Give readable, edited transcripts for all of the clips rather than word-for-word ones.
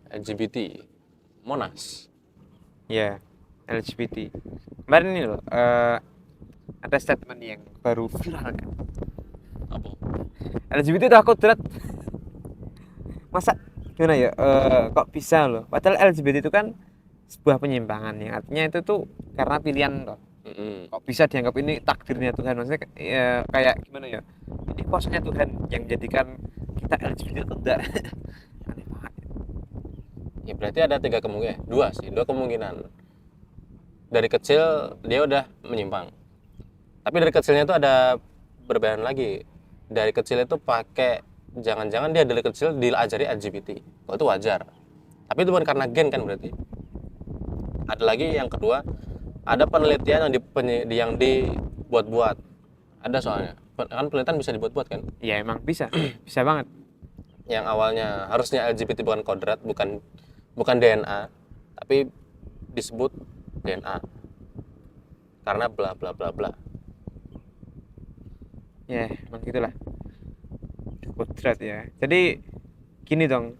LGBT Monas. Ya, LGBT. Kemarin ini loh, ada statement yang baru viral kan. Apa? LGBT itu aku kodrat. Masa gimana ya? Kok bisa loh? Padahal LGBT itu kan sebuah penyimpangan yang artinya itu tuh karena pilihan loh. Kok bisa dianggap ini takdirnya Tuhan? Maksudnya ya, kayak gimana ya? Ini kuasanya Tuhan yang menjadikan kita LGBT itu enggak. Aneh banget. Ya berarti ada dua kemungkinan. Dari kecil dia udah menyimpang. Tapi dari kecilnya itu ada perbedaan lagi. Dari kecil itu pakai, jangan-jangan dia dari kecil diajari LGBT. Oh, itu wajar. Tapi itu bukan karena gen kan berarti. Ada lagi yang kedua, ada penelitian yang dibuat-buat. Ada soalnya. Kan penelitian bisa dibuat-buat kan. Ya emang bisa, bisa banget. Yang awalnya harusnya LGBT bukan kodrat, bukan DNA, tapi disebut DNA. Karena bla bla bla bla. Ya emang gitulah. Kodrat ya. Jadi gini dong,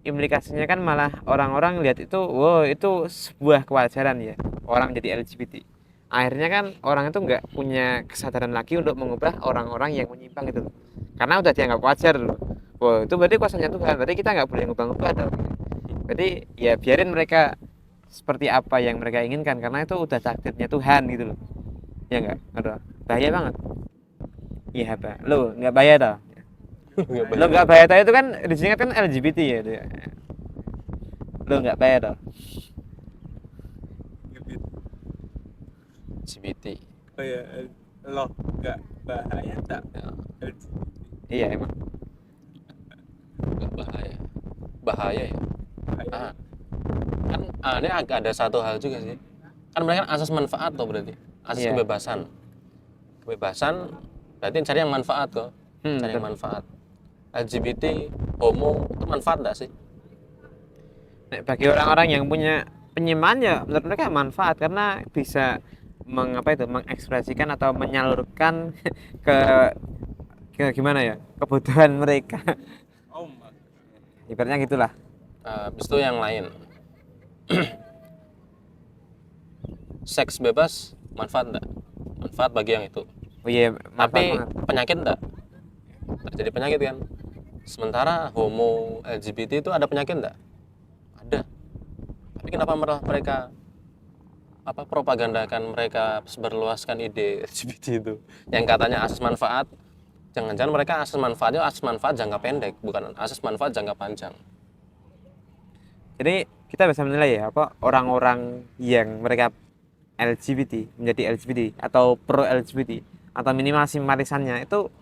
implikasinya kan malah orang-orang lihat itu, wow itu sebuah kewajaran ya orang jadi LGBT. Akhirnya kan orang itu nggak punya kesadaran lagi untuk mengubah orang-orang yang menyimpang itu, karena udah dianggap wajar loh. Wow itu berarti kuasanya Tuhan, berarti kita nggak boleh ngubah-ngubah dong. Berarti ya biarin mereka seperti apa yang mereka inginkan, karena itu udah takdirnya Tuhan gitu loh. Ya nggak, aduh bahaya banget. Iya apa lo nggak bahaya tau? Lo nggak bahaya tau itu kan disingkat kan LGBT ya itu ya. Lo nggak bahaya tau? Ngebit. LGBT. Oh ya, lo nggak bahaya tak? Ya, Iya emang. nggak bahaya. Bahaya ya. Bahaya. Kan ini agak ada satu hal juga sih. Kan mereka kan asas manfaat tuh berarti. Asas Iya. kebebasan. Kebebasan berarti cari yang manfaat kok. Cari yang Betul. manfaat. LGBT, homo itu manfaat enggak sih? Nek bagi orang-orang yang punya penyimpangan ya menurut mereka manfaat, karena bisa mengekspresikan atau menyalurkan ke gimana ya, kebutuhan mereka. Oh my. Ibaratnya gitulah. Habis itu yang lain. Seks bebas manfaat enggak? Manfaat bagi yang itu. Oh iya, manfaat Tapi banget. penyakit enggak? Terjadi penyakit kan? Sementara homo LGBT itu ada penyakit enggak? Ada. Tapi kenapa mereka propagandakan, mereka sebarluaskan ide LGBT itu yang katanya asas manfaat? Jangan-jangan mereka asas manfaat jangka pendek, bukan asas manfaat jangka panjang. Jadi kita bisa menilai ya apa orang-orang yang mereka LGBT menjadi LGBT atau pro LGBT atau minimal simpatisannya itu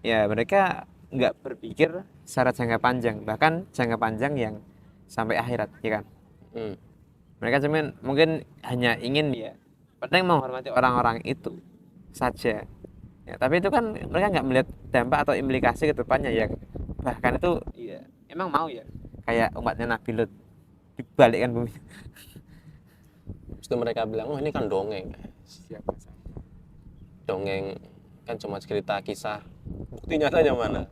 ya mereka nggak berpikir secara jangka panjang, bahkan jangka panjang yang sampai akhirat ya kan. Hmm. Mereka cuman mungkin hanya ingin ya penting menghormati orang-orang itu saja ya, tapi itu kan mereka nggak melihat dampak atau implikasi ke depannya ya. Bahkan itu ya emang mau ya kayak umatnya Nabi Lut dibalikkan bumi. Terus itu mereka bilang, oh ini kan dongeng. Siapa sangka? Dongeng kan cuma cerita kisah, bukti nyatanya mana?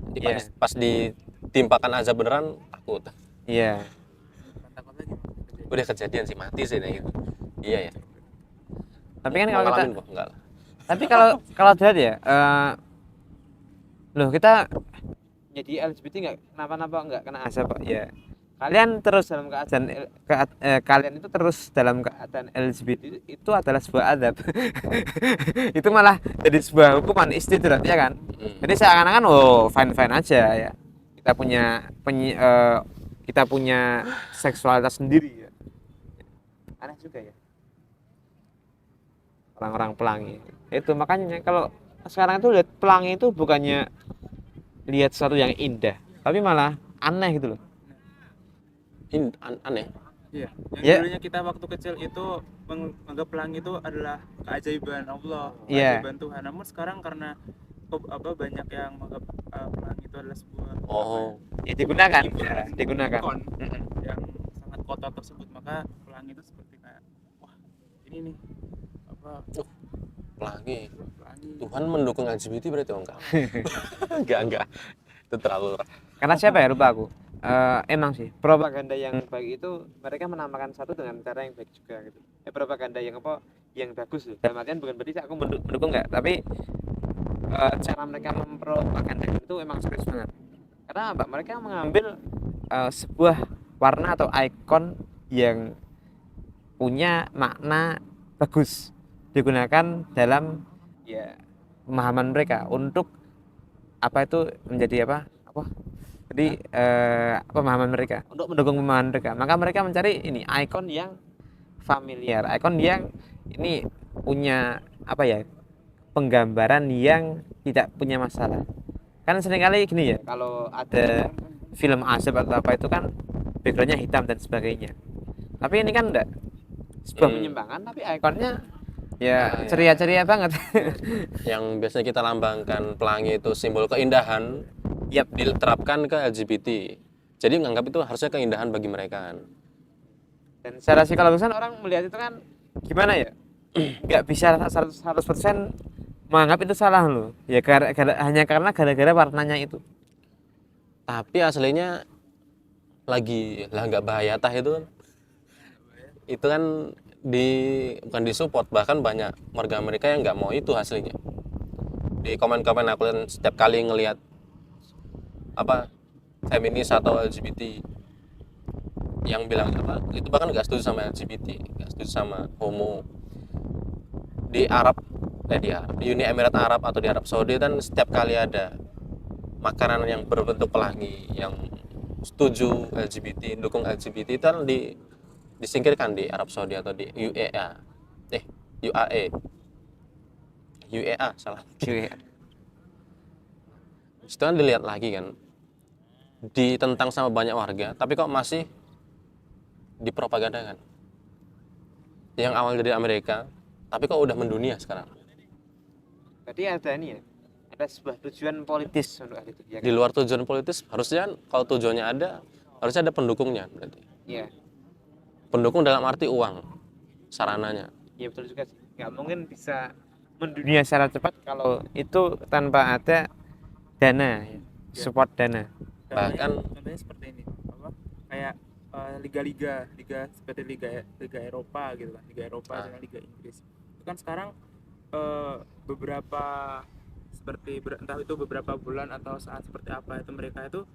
Nanti Iya. pas ditimpakan azab beneran takut. Iya. Takut lagi. Udah kejadian sih, mati sih nih gitu. Iya ya. Tapi kan Mau kalau kita ngalamin kok enggak lah. tapi kalau dilihat ya loh kita jadi LGBT nggak kenapa-napa, nggak kena azab Pak ya. Kalian terus dalam keadaan kalian itu terus dalam keadaan LGBT itu adalah sebuah adab. Itu malah jadi sebuah hukuman istidrat ya kan. Jadi seakan-akan oh fine aja ya, kita punya kita punya seksualitas sendiri ya. Aneh juga ya orang-orang pelangi itu. Makanya kalau sekarang itu lihat pelangi itu bukannya lihat sesuatu yang indah, tapi malah aneh gitu loh. Aneh. Iya. Yang Ya. dulunya kita waktu kecil itu menganggap pelangi itu adalah keajaiban Allah, Iya. keajaiban Tuhan. Namun sekarang karena banyak yang menganggap pelangi itu adalah sebuah Ya digunakan hiburan, ya, digunakan. ikon yang sangat kotor tersebut, maka pelangi itu seperti kayak wah ini nih Pelangi. pelangi. Tuhan mendukung LGBT berarti enggak? Enggak. Itu terlalu. Karena siapa ya, lupa aku. emang sih propaganda yang baik itu mereka menamakan satu dengan cara yang baik juga gitu. Propaganda yang apa yang bagus loh. Dalam artian bukan berarti aku mendukung nggak, tapi cara mereka mempropagandakan itu emang serius banget. Karena apa? Mereka mengambil sebuah warna atau ikon yang punya makna bagus digunakan dalam ya pemahaman mereka untuk apa itu menjadi apa jadi pemahaman mereka untuk mendukung pemahaman mereka, maka mereka mencari ini ikon yang familiar, ikon yang ini punya apa ya penggambaran yang tidak punya masalah. Kan seringkali gini ya, kalau ada film asap atau apa itu kan backgroundnya hitam dan sebagainya, tapi ini kan enggak, sebuah penyimpangan tapi ikonnya ya ceria-ceria banget. Yang biasanya kita lambangkan pelangi itu simbol keindahan, Yap. diterapkan ke LGBT. Jadi menganggap itu harusnya keindahan bagi mereka kan. Dan secara psikologis kan orang melihat itu kan gimana ya, nggak bisa 100% menganggap itu salah loh ya, hanya karena gara-gara warnanya itu. Tapi aslinya lagi lah nggak bahaya tah itu kan bukan disupport, bahkan banyak warga mereka yang nggak mau itu aslinya. Di komen-komen aku kan setiap kali ngelihat apa feminis atau LGBT yang bilang apa itu bahkan nggak setuju sama LGBT, nggak setuju sama homo. Di di Uni Emirat Arab atau di Arab Saudi kan setiap kali ada makanan yang berbentuk pelangi yang setuju LGBT, dukung LGBT itu kan disingkirkan di Arab Saudi atau di UAE salah. Itu kan dilihat lagi kan, ditentang sama banyak warga, tapi kok masih dipropagandakan. Yang awal dari Amerika, tapi kok udah mendunia sekarang. Berarti ada ini ya, ada sebuah tujuan politis untuk hal itu ya Di kan? luar tujuan politis, harusnya kalau tujuannya ada, harusnya ada pendukungnya berarti. Iya, Pendukung dalam arti uang, sarananya. iya betul juga sih, nggak mungkin bisa mendunia secara cepat kalau itu tanpa ada dana ya. Support dana. Bahkan- contohnya seperti ini apa kayak liga seperti liga Eropa gitu kan, liga Eropa dengan liga Inggris itu kan sekarang beberapa seperti entah itu beberapa bulan atau saat seperti apa itu mereka itu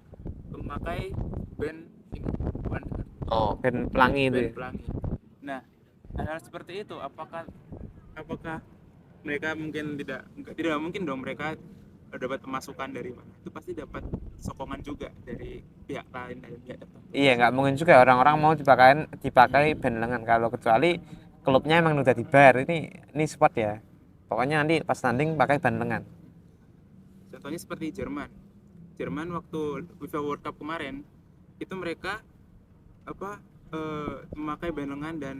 memakai band ini bukan Dan pelangi itu band ya. pelangi. Nah, hal seperti itu apakah mereka mungkin tidak mungkin dong mereka dapat pemasukan dari mana? Itu pasti dapat sokongan juga dari pihak lain, dari pihak tertentu. Iya, nggak mungkin juga orang-orang mau dipakai band lengan, kalau kecuali klubnya emang udah dibayar. Ini spot ya, pokoknya nanti pas tanding pakai band lengan. Contohnya seperti Jerman waktu FIFA World Cup kemarin itu mereka memakai band lengan, dan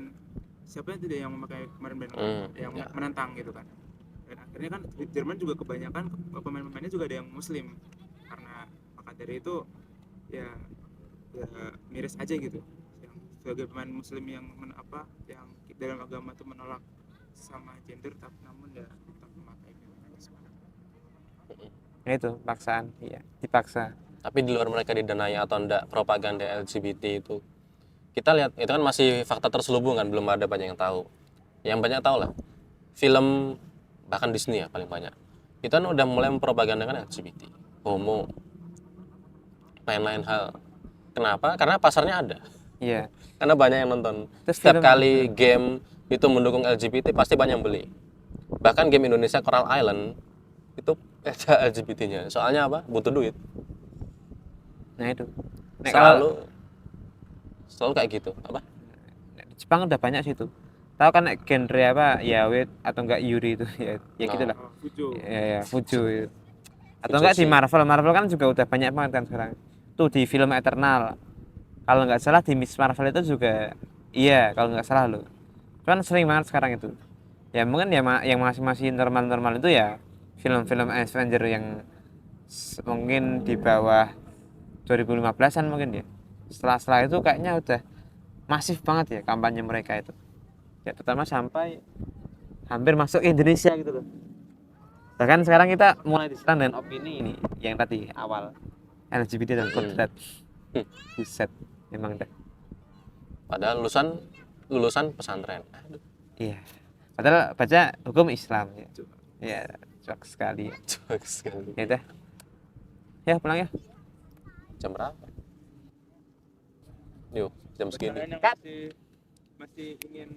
siapa itu dia yang memakai kemarin band lengan yang menentang gitu kan. Dan akhirnya kan Jerman juga kebanyakan pemain-pemainnya juga ada yang muslim, karena maka dari itu ya miris aja gitu yang sebagai pemain muslim yang yang dalam agama itu menolak sama gender, tapi namun ya tetap memakai Nah itu paksaan, iya dipaksa. Tapi di luar mereka didanai atau enggak propaganda LGBT itu, kita lihat itu kan masih fakta terselubung kan, belum ada banyak yang tahu. Yang banyak tahu lah film, bahkan Disney ya paling banyak, itu kan udah mulai mempropagandakan LGBT, homo, lain-lain hal. Kenapa? Karena pasarnya ada, Iya. karena banyak yang nonton. Terus Setiap film- kali game itu mendukung LGBT pasti banyak yang beli. Bahkan game Indonesia Coral Island itu ada LGBT-nya. Soalnya apa? Butuh duit. Nah itu. Nek Selalu kayak gitu. Apa? di Jepang udah banyak sih itu. Tahu kan nek genre apa? Yaoi atau enggak Yuri itu ya gitulah. Fujo. Ya Fujo itu. Atau Fujo enggak di sih. Marvel kan juga udah banyak banget kan sekarang. Tuh di film Eternal. Kalau nggak salah di Miss Marvel itu juga iya, kalau nggak salah loh. Cuman sering banget sekarang itu. Ya mungkin ya yang masih normal-normal itu ya film-film Avenger yang mungkin di bawah 2015-an mungkin ya. Setelah itu kayaknya udah masif banget ya kampanye mereka itu. Ya terutama sampai hampir masuk ke Indonesia gitu loh. Bahkan sekarang kita mulai diserang dengan opini ini yang tadi awal LGBT dan kodrat. Buset, emang dah. Padahal lulusan pesantren. Aduh, Iya. Padahal baca hukum Islam ya. Iya, cuek sekali. cuek sekali. Ya udah. Ya pulang ya. Jam berapa? Yuk, jam segini. Kalian yang masih ingin